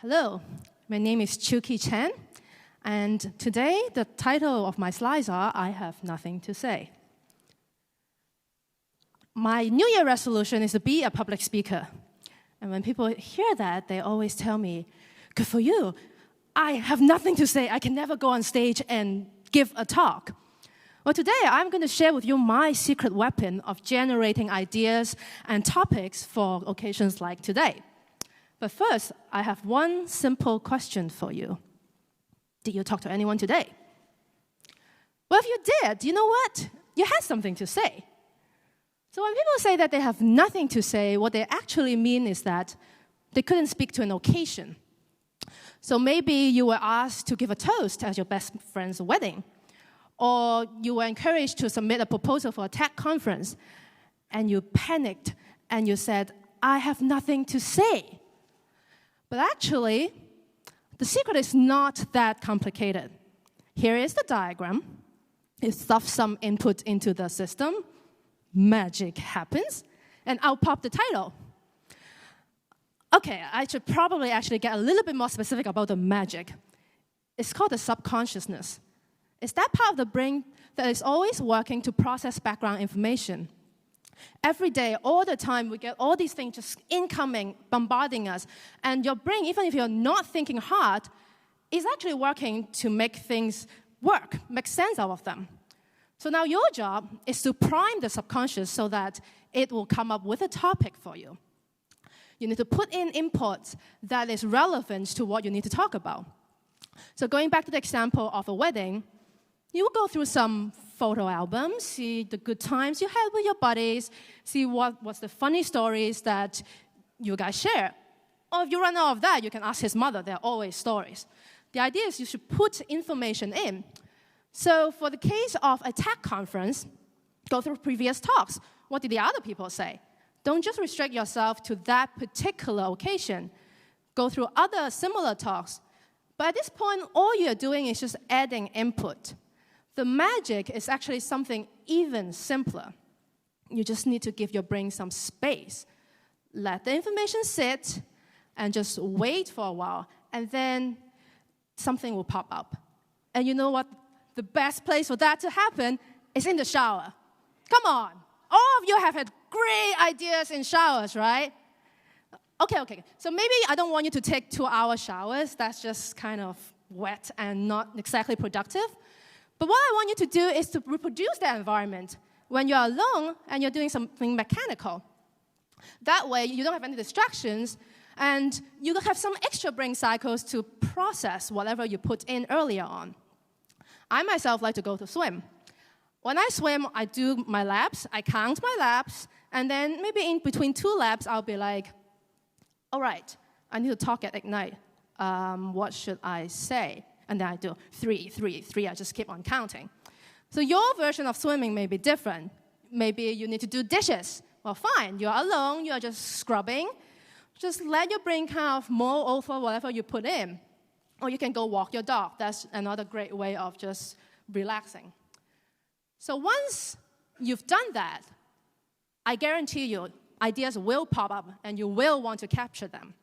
Hello, my name is Chiu-Ki Chen, and today the title of my slides are I Have Nothing to Say. My New Year resolution is to be a public speaker. And when people hear that, they always tell me, good for you, I have nothing to say. I can never go on stage and give a talk. Well, today I'm going to share with you my secret weapon of generating ideas and topics for occasions like today. But first, I have one simple question for you. Did you talk to anyone today? Well, if you did, you know what? You had something to say. So when people say that they have nothing to say, what they actually mean is that they couldn't speak to an occasion. So maybe you were asked to give a toast at your best friend's wedding, or you were encouraged to submit a proposal for a tech conference, and you panicked and you said, I have nothing to say. But actually, the secret is not that complicated. Here is the diagram. You stuff some input into the system, magic happens, and out pop the title. Okay, I should probably actually get a little bit more specific about the magic. It's called the subconsciousness. It's that part of the brain that is always working to process background information. Every day, all the time, we get all these things just incoming, bombarding us. And your brain, even if you're not thinking hard, is actually working to make things work, make sense out of them. So now your job is to prime the subconscious so that it will come up with a topic for you. You need to put in input that is relevant to what you need to talk about. So going back to the example of a wedding, you will go through some photo albums, see the good times you had with your buddies, see what's the funny stories that you guys share. Or if you run out of that, you can ask his mother. There are always stories. The idea is you should put information in. So for the case of a tech conference, go through previous talks. What did the other people say? Don't just restrict yourself to that particular occasion. Go through other similar talks. But at this point, all you're doing is just adding input. The magic is actually something even simpler. You just need to give your brain some space. Let the information sit and just wait for a while, and then something will pop up. And you know what? The best place for that to happen is in the shower. Come on. All of you have had great ideas in showers, right? Okay. So maybe I don't want you to take 2-hour showers. That's just kind of wet and not exactly productive. But what I want you to do is to reproduce that environment when you're alone and you're doing something mechanical. That way, you don't have any distractions, and you have some extra brain cycles to process whatever you put in earlier on. I myself like to go to swim. When I swim, I do my laps, I count my laps, and then maybe in between 2 laps, I'll be like, all right, I need to talk at Ignite. What should I say? And then I do 3, 3, 3. I just keep on counting. So your version of swimming may be different. Maybe you need to do dishes. Well, fine. You're alone. You're just scrubbing. Just let your brain kind of mull over whatever you put in. Or you can go walk your dog. That's another great way of just relaxing. So once you've done that, I guarantee you, ideas will pop up and you will want to capture them.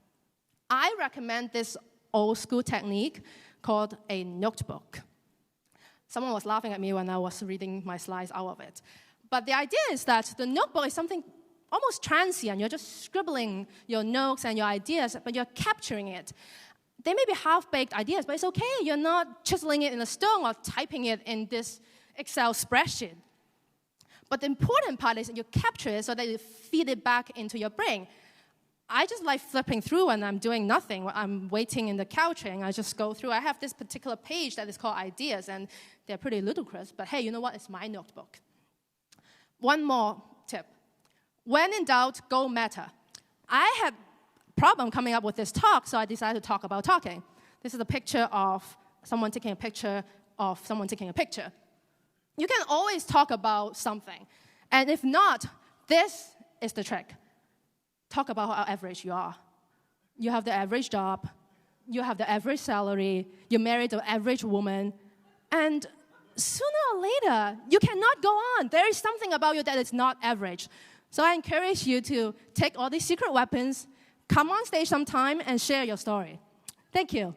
I recommend this old school technique called a notebook. Someone was laughing at me when I was reading my slides out of it. But the idea is that the notebook is something almost transient. You're just scribbling your notes and your ideas, but you're capturing it. They may be half-baked ideas, but it's okay. You're not chiseling it in a stone or typing it in this Excel spreadsheet. But the important part is that you capture it so that you feed it back into your brain. I just like flipping through when I'm doing nothing. When I'm waiting in the couch and I just go through. I have this particular page that is called Ideas, and they're pretty ludicrous. But hey, you know what? It's my notebook. One more tip. When in doubt, go meta. I had a problem coming up with this talk, so I decided to talk about talking. This is a picture of someone taking a picture of someone taking a picture. You can always talk about something. And if not, this is the trick. Talk about how average you are. You have the average job. You have the average salary. You're married to an average woman. And sooner or later, you cannot go on. There is something about you that is not average. So I encourage you to take all these secret weapons, come on stage sometime, and share your story. Thank you.